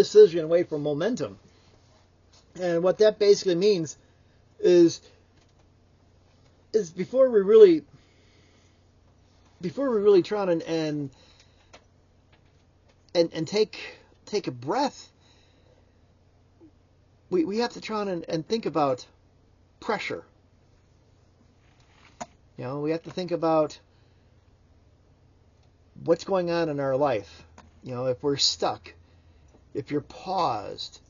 decision away from momentum. And what that basically means is before we really try and take a breath, we have to try and think about pressure. We have to think about what's going on in our life. If we're stuck, if you're paused,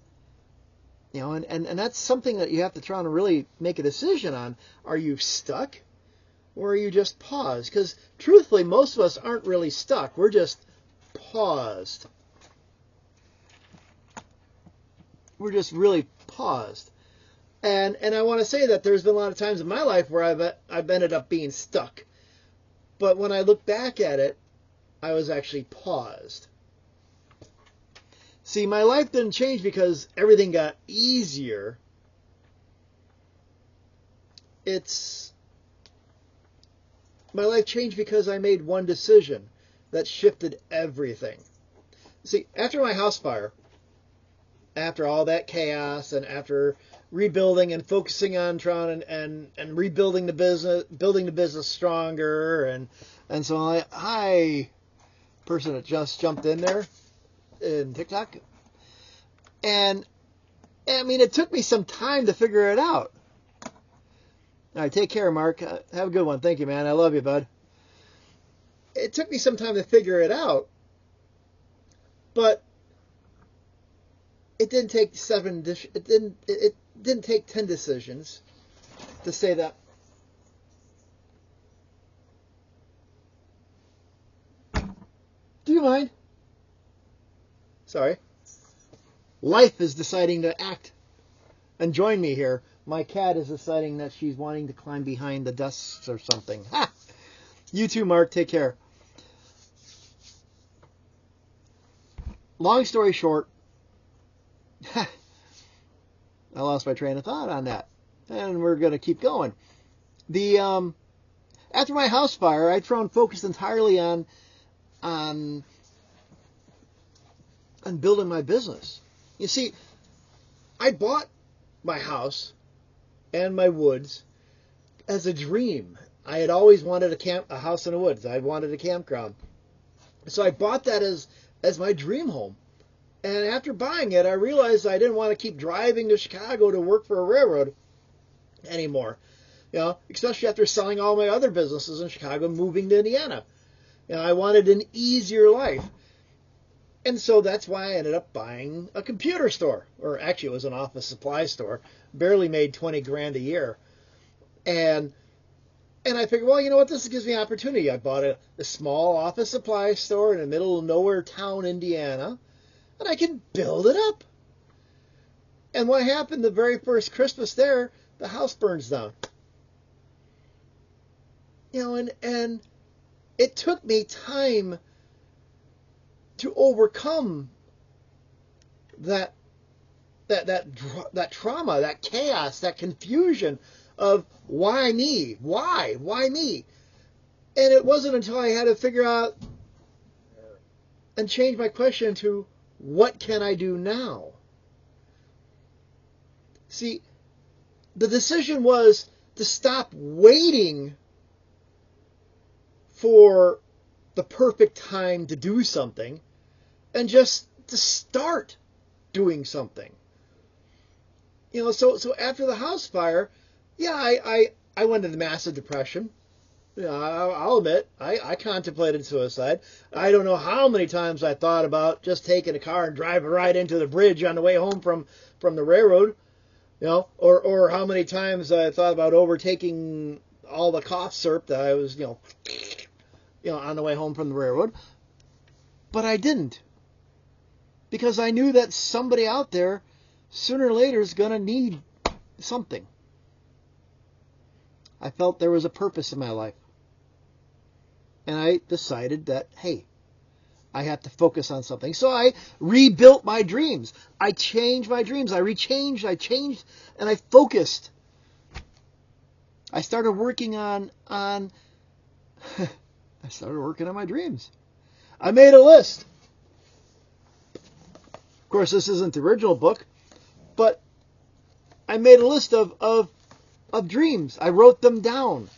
and that's something that you have to try and really make a decision on. Are you stuck, or are you just paused? Because truthfully, most of us aren't really stuck. We're just paused. We're just really paused. And I want to say that there's been a lot of times in my life where I've ended up being stuck. But when I look back at it, I was actually paused. See, my life didn't change because everything got easier. My life changed because I made one decision that shifted everything. See, after my house fire, after all that chaos, and after rebuilding and focusing on trying and rebuilding the business, building the business stronger, and so hi, person that just jumped in there in TikTok, and I mean, it took me some time to figure it out. All right, take care, Mark. Have a good one. Thank you, man. I love you, bud. It took me some time to figure it out, but it didn't take it didn't take 10 decisions to say that. Do you mind? Sorry. Life is deciding to act and join me here. My cat is deciding that she's wanting to climb behind the desks or something. Ha! You too, Mark. Take care. Long story short, I lost my train of thought on that, and we're going to keep going. After my house fire, I focused entirely on building my business. You see, I bought my house and my woods as a dream. I had always wanted a house in the woods. I wanted a campground, so I bought that as my dream home. And after buying it, I realized I didn't want to keep driving to Chicago to work for a railroad anymore. Especially after selling all my other businesses in Chicago and moving to Indiana. I wanted an easier life. And so that's why I ended up buying a computer store. Or actually, it was an office supply store. Barely made $20,000 a year. And I figured, well, you know what? This gives me opportunity. I bought a small office supply store in the middle of nowhere town, Indiana. And I can build it up. And what happened the very first Christmas there, the house burns down. And it took me time to overcome that trauma, that chaos, that confusion of why me? Why me? And it wasn't until I had to figure out and change my question to, what can I do now? See, the decision was to stop waiting for the perfect time to do something and just to start doing something. So after the house fire, I went into massive depression. I'll admit, I contemplated suicide. I don't know how many times I thought about just taking a car and driving right into the bridge on the way home from the railroad, or how many times I thought about overtaking all the cough syrup that I was, on the way home from the railroad. But I didn't. Because I knew that somebody out there, sooner or later, is going to need something. I felt there was a purpose in my life. And I decided that, hey, I have to focus on something. So I rebuilt my dreams. I changed my dreams. I changed, and I focused. I started working on I started working on my dreams. I made a list. course, this isn't the original book, but I made a list of dreams. I wrote them down.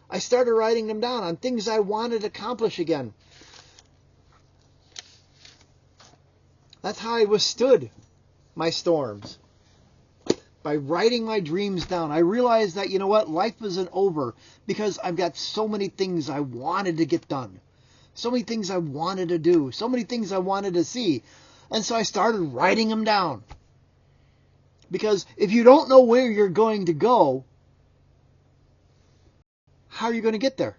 I started writing them down on things I wanted to accomplish again. That's how I withstood my storms. By writing my dreams down. I realized that, you know what, life isn't over because I've got so many things I wanted to get done. So many things I wanted to do. So many things I wanted to see. And so I started writing them down. Because if you don't know where you're going to go, how are you going to get there?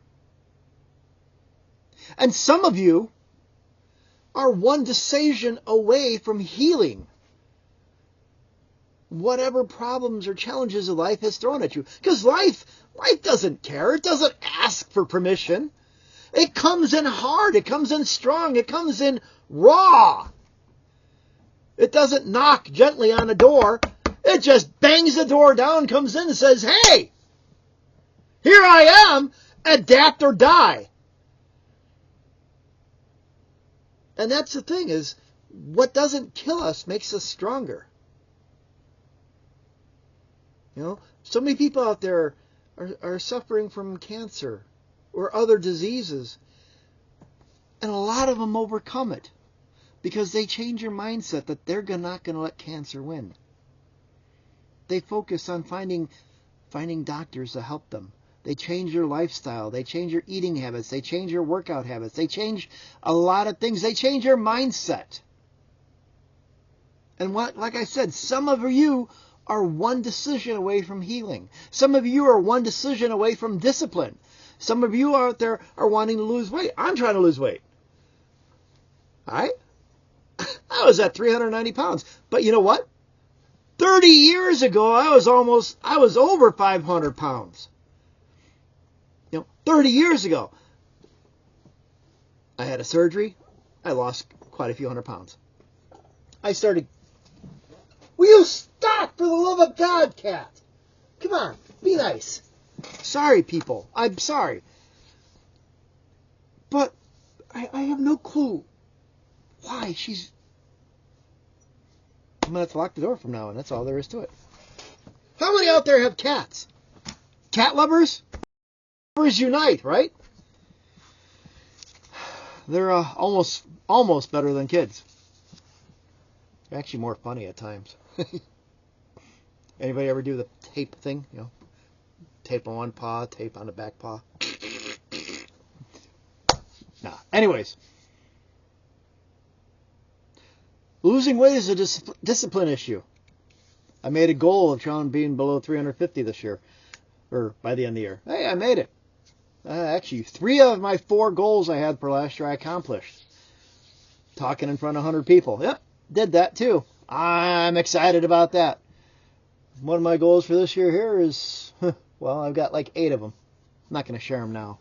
And some of you are one decision away from healing whatever problems or challenges of life has thrown at you. Because life doesn't care. It doesn't ask for permission. It comes in hard. It comes in strong. It comes in raw. It doesn't knock gently on a door. It just bangs the door down, comes in and says, hey, here I am, adapt or die. And that's the thing, is what doesn't kill us makes us stronger. You know, so many people out there are suffering from cancer or other diseases. And a lot of them overcome it because they change their mindset that they're not going to let cancer win. They focus on finding doctors to help them. They change their lifestyle. They change their eating habits. They change their workout habits. They change a lot of things. They change their mindset. And like I said, some of you are one decision away from healing. Some of you are one decision away from discipline. Some of you out there are wanting to lose weight. I'm trying to lose weight. All right? I was at 390 pounds. But you know what? 30 years ago, I was over 500 pounds. 30 years ago. I had a surgery. I lost quite a few hundred pounds. I started... Will you stop, for the love of God, Cat? Come on, be nice. Sorry, people. I'm sorry. But I have no clue why she's... I'm going to have to lock the door from now on. That's all there is to it. How many out there have cats? Cat lovers? Lovers unite, right? They're almost better than kids. They're actually more funny at times. Anybody ever do the tape thing? You know, tape on one paw, tape on the back paw. Nah. Anyways, losing weight is a discipline issue. I made a goal of trying being below 350 this year, or by the end of the year. Hey, I made it. Actually, 3 of my 4 goals I had for last year I accomplished. Talking in front of 100 people. Yep, did that too. I'm excited about that. One of my goals for this year here is, well, I've got like 8 of them. I'm not going to share them now.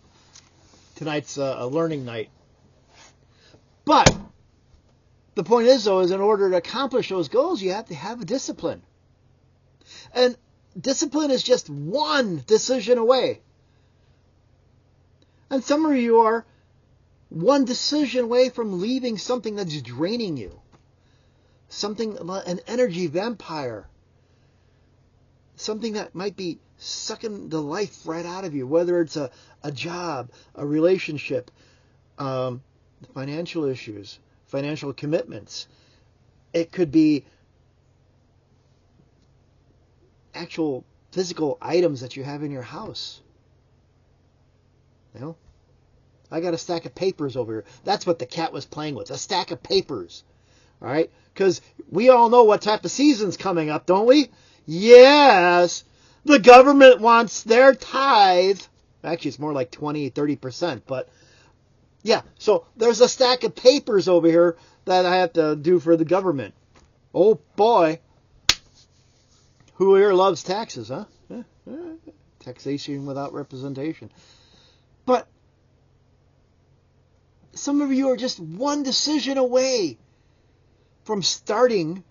Tonight's a learning night. But the point is, though, is in order to accomplish those goals, you have to have a discipline. And discipline is just one decision away. And some of you are one decision away from leaving something that's draining you. Something, an energy vampire. Something that might be sucking the life right out of you, whether it's a job, a relationship, financial issues, financial commitments. It could be actual physical items that you have in your house. You know, I got a stack of papers over here. That's what the cat was playing with, a stack of papers. All right? Because we all know what type of season's coming up, don't we? Yes, the government wants their tithe. Actually, it's more like 20, 30%. But, yeah, so there's a stack of papers over here that I have to do for the government. Oh, boy. Who here loves taxes, huh? Taxation without representation. But some of you are just one decision away from starting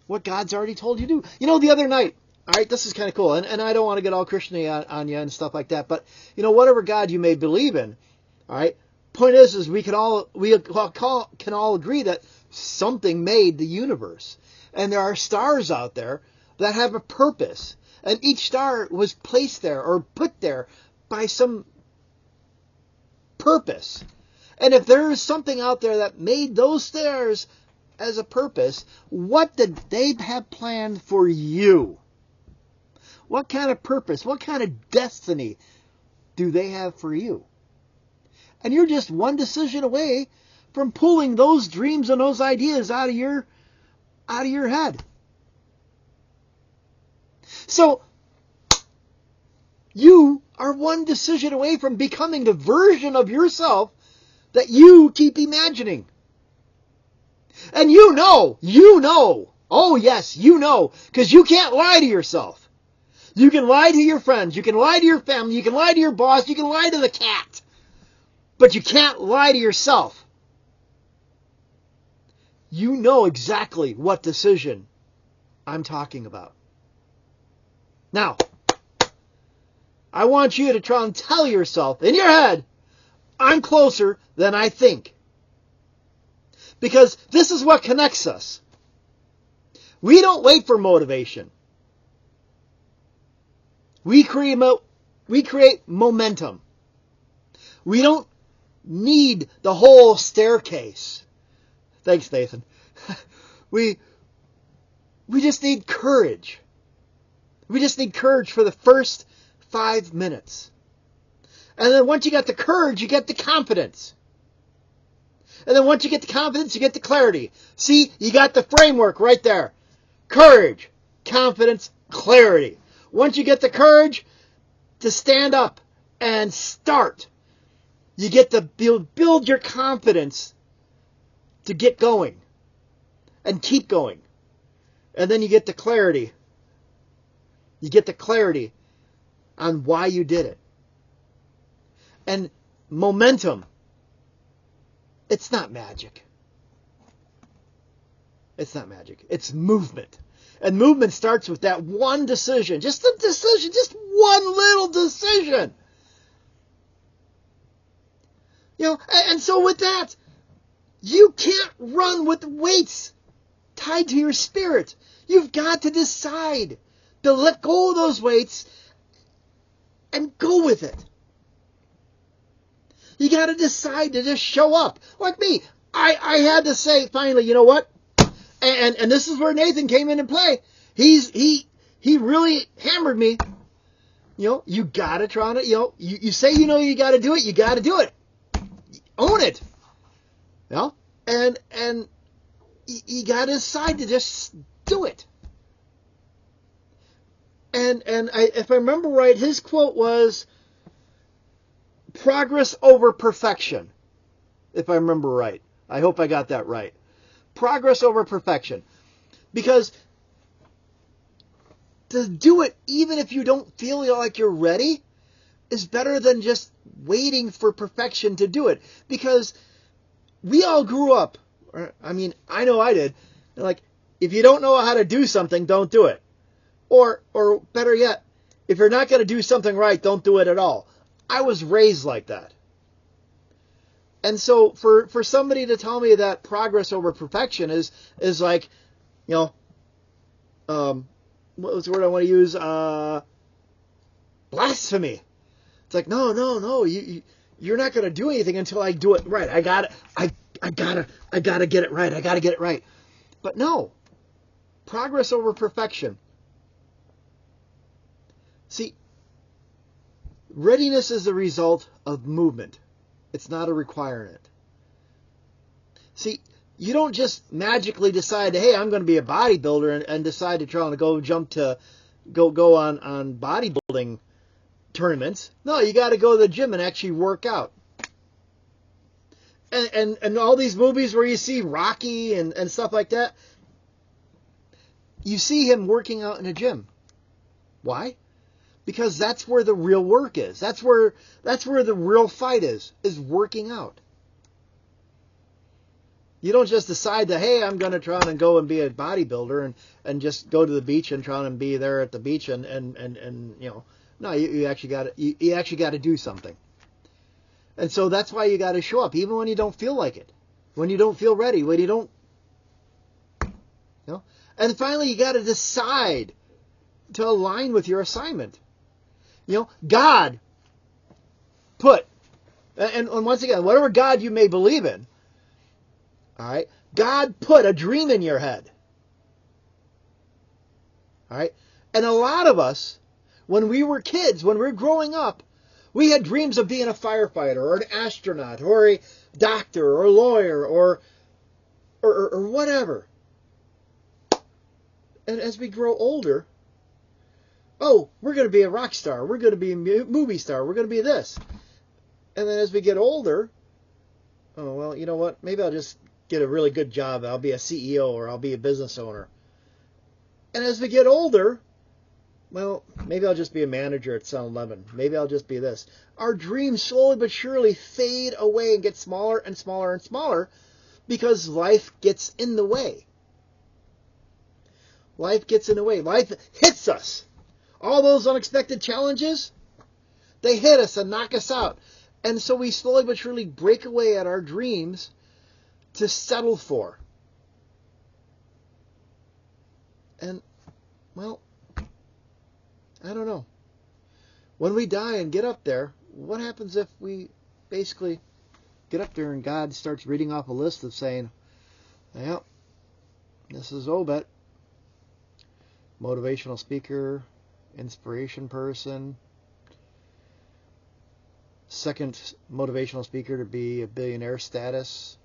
what God's already told you to do. You know, the other night, all right, this is kind of cool, and I don't want to get all Christian-y on you and stuff like that, but, you know, whatever God you may believe in, all right, Point is we can all agree that something made the universe, and there are stars out there that have a purpose, and each star was placed there or put there by some purpose. And if there is something out there that made those stars as a purpose, what did they have planned for you? What kind of purpose, what kind of destiny do they have for you? And you're just one decision away from pulling those dreams and those ideas out of your head. So you are one decision away from becoming the version of yourself that you keep imagining. And you know, oh yes, you know, because you can't lie to yourself. You can lie to your friends, you can lie to your family, you can lie to your boss, you can lie to the cat. But you can't lie to yourself. You know exactly what decision I'm talking about. Now, I want you to try and tell yourself in your head, I'm closer than I think. Because this is what connects us. We don't wait for motivation. We create momentum. We don't need the whole staircase. Thanks, Nathan. We just need courage. We just need courage for the first 5 minutes. And then once you get the courage, you get the confidence. And then once you get the confidence, you get the clarity. See, you got the framework right there. Courage, confidence, clarity. Once you get the courage to stand up and start, you get to build your confidence to get going and keep going. And then you get the clarity. You get the clarity on why you did it. And momentum, it's not magic. It's not magic. It's movement. And movement starts with that one decision. Just a decision. Just one little decision. You know, and so with that, you can't run with weights tied to your spirit. You've got to decide to let go of those weights and go with it. You got to decide to just show up. Like me, I had to say finally, you know what? And this is where Nathan came into play. He really hammered me. You know, you got to try to, you say you know you got to do it, you got to do it. Own it. You know? And you got to decide to just do it. And if I remember right, his quote was, progress over perfection. If I remember right. I hope I got that right. Progress over perfection. Because to do it, even if you don't feel like you're ready, is better than just waiting for perfection to do it. Because we all grew up, I mean, I know I did, like, if you don't know how to do something, don't do it. Or better yet, if you're not going to do something right, don't do it at all. I was raised like that. And so for somebody to tell me that progress over perfection is like, what was the word I want to use? Blasphemy. It's like, no, you're not going to do anything until I do it right. I gotta get it right. I gotta get it right. But no, progress over perfection. See, readiness is the result of movement. It's not a requirement. See, you don't just magically decide, hey, I'm going to be a bodybuilder and decide to try to go on bodybuilding tournaments. No, you got to go to the gym and actually work out. And all these movies where you see Rocky and stuff like that, you see him working out in a gym. Why? Because that's where the real work is. That's where the real fight is working out. You don't just decide that, hey, I'm going to try and go and be a bodybuilder and just go to the beach and try and be there at the beach and no, you actually got to do something. And so that's why you got to show up, even when you don't feel like it, when you don't feel ready, when you don't, And finally, you got to decide to align with your assignment. God put, and once again, whatever God you may believe in, all right, God put a dream in your head. All right, and a lot of us, when we were kids, when we were growing up, we had dreams of being a firefighter or an astronaut or a doctor or a lawyer or whatever. And as we grow older, we're going to be a rock star. We're going to be a movie star. We're going to be this. And then as we get older, you know what? Maybe I'll just get a really good job. I'll be a CEO or I'll be a business owner. And as we get older, maybe I'll just be a manager at 7-Eleven. Maybe I'll just be this. Our dreams slowly but surely fade away and get smaller and smaller and smaller because life gets in the way. Life gets in the way. Life hits us. All those unexpected challenges, they hit us and knock us out. And so we slowly but surely break away at our dreams to settle for. And, I don't know. When we die and get up there, what happens if we basically get up there and God starts reading off a list of saying, this is Obet, motivational speaker, inspiration person, second motivational speaker to be a billionaire status,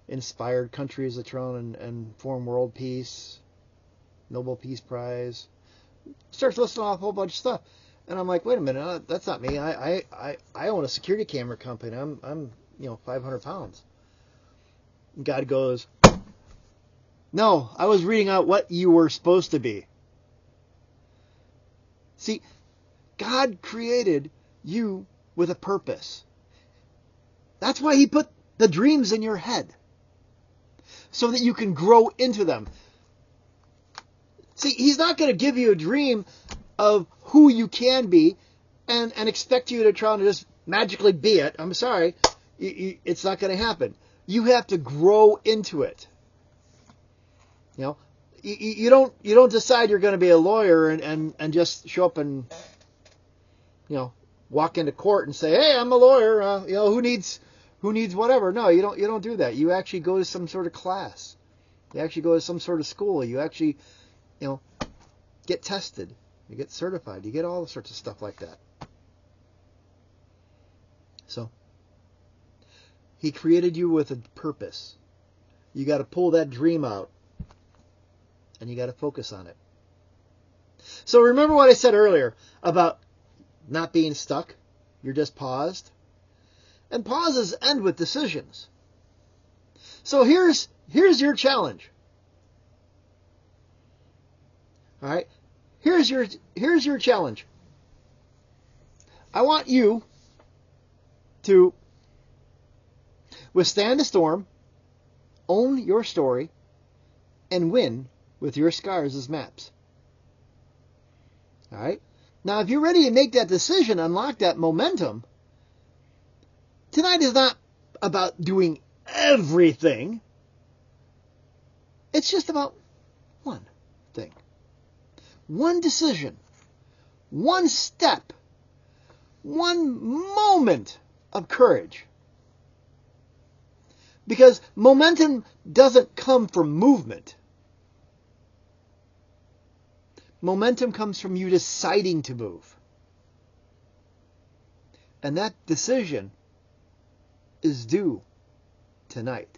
inspired countries that throne and form world peace, Nobel Peace Prize. Starts listing off a whole bunch of stuff. And I'm like, wait a minute, that's not me. I own a security camera company. I'm 500 pounds. And God goes, no, I was reading out what you were supposed to be. See, God created you with a purpose. That's why He put the dreams in your head. So that you can grow into them. See, He's not going to give you a dream of who you can be and expect you to try to just magically be it. I'm sorry. It's not going to happen. You have to grow into it. You don't decide you're going to be a lawyer and just show up and walk into court and say, hey, I'm a lawyer. Who needs whatever? No, you don't do that. You actually go to some sort of class. You actually go to some sort of school. You actually get tested. You get certified. You get all sorts of stuff like that. So He created you with a purpose. You got to pull that dream out. And you got to focus on it. So remember what I said earlier about not being stuck. You're just paused. And pauses end with decisions. So here's your challenge. All right? Here's your challenge. I want you to withstand the storm, own your story, and win with your scars as maps. All right? Now, if you're ready to make that decision, unlock that momentum, tonight is not about doing everything. It's just about one thing. One decision. One step. One moment of courage. Because momentum doesn't come from movement. Momentum comes from you deciding to move. And that decision is due tonight.